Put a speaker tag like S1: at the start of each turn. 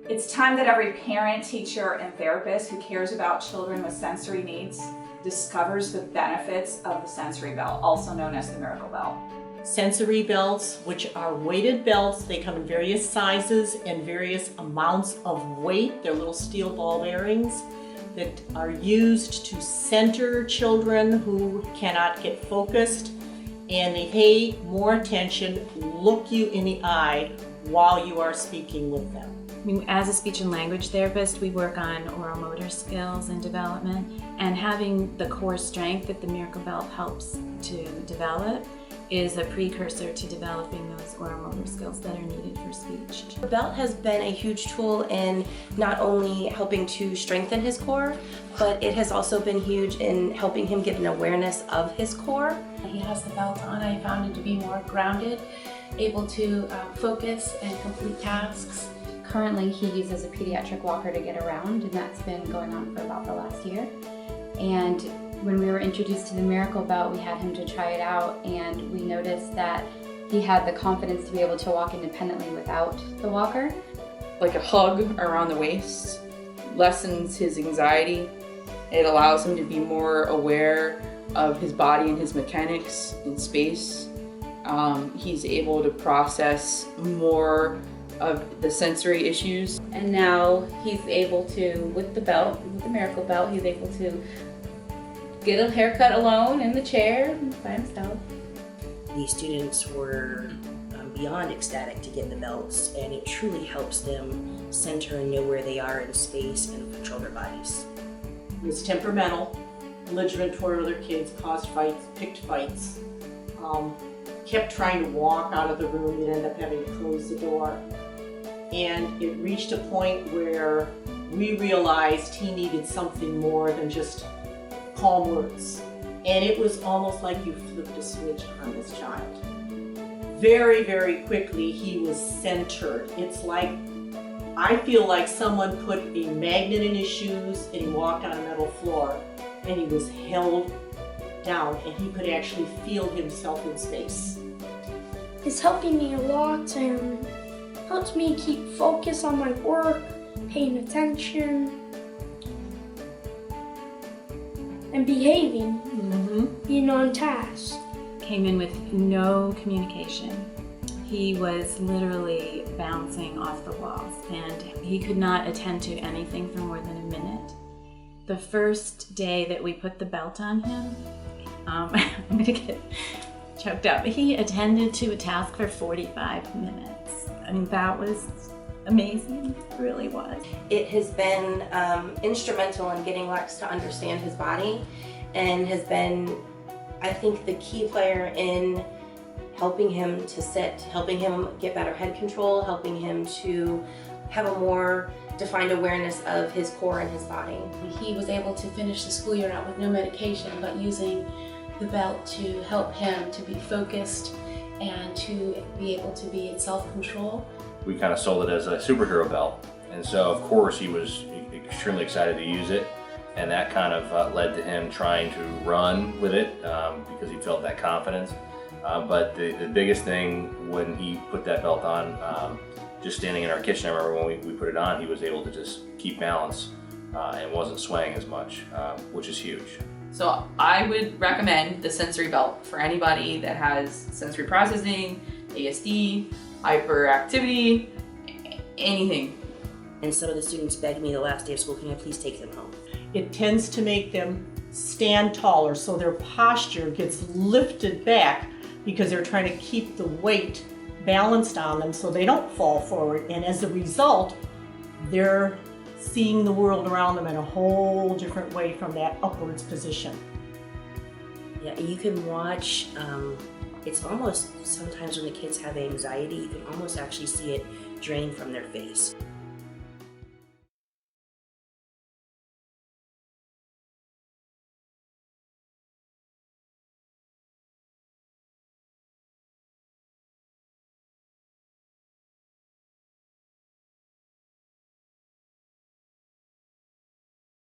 S1: It's time that every parent, teacher, and therapist who cares about children with sensory needs discovers the benefits of the sensory belt, also known as the miracle belt.
S2: Sensory belts, which are weighted belts, they come in various sizes and various amounts of weight. They're little steel ball bearings that are used to center children who cannot get focused, and they pay more attention, look you in the eye while you are speaking with them.
S3: I mean, as a speech and language therapist, we work on oral motor skills and development, and having the core strength that the miracle belt helps to develop is a precursor to developing those oral motor skills that are needed for speech.
S4: The belt has been a huge tool in not only helping to strengthen his core, but it has also been huge in helping him get an awareness of his core.
S5: He has the belt on. I found him to be more grounded, able to focus and complete tasks.
S6: Currently, he uses a pediatric walker to get around, and that's been going on for about the last year. And when we were introduced to the miracle belt, we had him to try it out, and we noticed that he had the confidence to be able to walk independently without the walker.
S7: Like a hug around the waist lessens his anxiety. It allows him to be more aware of his body and his mechanics in space. He's able to process more of the sensory issues.
S5: And now he's able to, with the belt, with the miracle belt, he's able to get a haircut alone in the chair by himself.
S8: These students were beyond ecstatic to get the belts, and it truly helps them center and know where they are in space and control their bodies.
S2: He was temperamental, belligerent toward other kids, caused fights, picked fights, kept trying to walk out of the room. He'd end up having to close the door. And it reached a point where we realized he needed something more than just calm words. And it was almost like you flipped a switch on this child. Very, very quickly he was centered. It's like, I feel like someone put a magnet in his shoes and he walked on a metal floor and he was held down and he could actually feel himself in space.
S9: It's helping me a lot and helps me keep focus on my work, paying attention, and behaving, being on task.
S3: Came in with no communication. He was literally bouncing off the walls, and he could not attend to anything for more than a minute. The first day that we put the belt on him, I'm gonna get choked up. He attended to a task for 45 minutes. I mean, that was amazing, it really was.
S4: It has been instrumental in getting Lex to understand his body, and has been, I think, the key player in helping him to sit, helping him get better head control, helping him to have a more defined awareness of his core and his body.
S5: He was able to finish the school year out with no medication, but using the belt to help him to be focused and to be able to be in self-control.
S10: We kind of sold it as a superhero belt, and so of course he was extremely excited to use it, and that kind of led to him trying to run with it because he felt that confidence. But the biggest thing when he put that belt on, just standing in our kitchen, I remember when we put it on, he was able to just keep balance and wasn't swaying as much, which is huge.
S7: So I would recommend the sensory belt for anybody that has sensory processing, ASD, hyperactivity, anything.
S8: And some of the students begged me the last day of school, can I please take them home?
S2: It tends to make them stand taller, so their posture gets lifted back because they're trying to keep the weight balanced on them so they don't fall forward. And as a result, they're seeing the world around them in a whole different way from that upwards position.
S8: Yeah, you can watch, it's almost, sometimes when the kids have anxiety, you can almost actually see it drain from their face.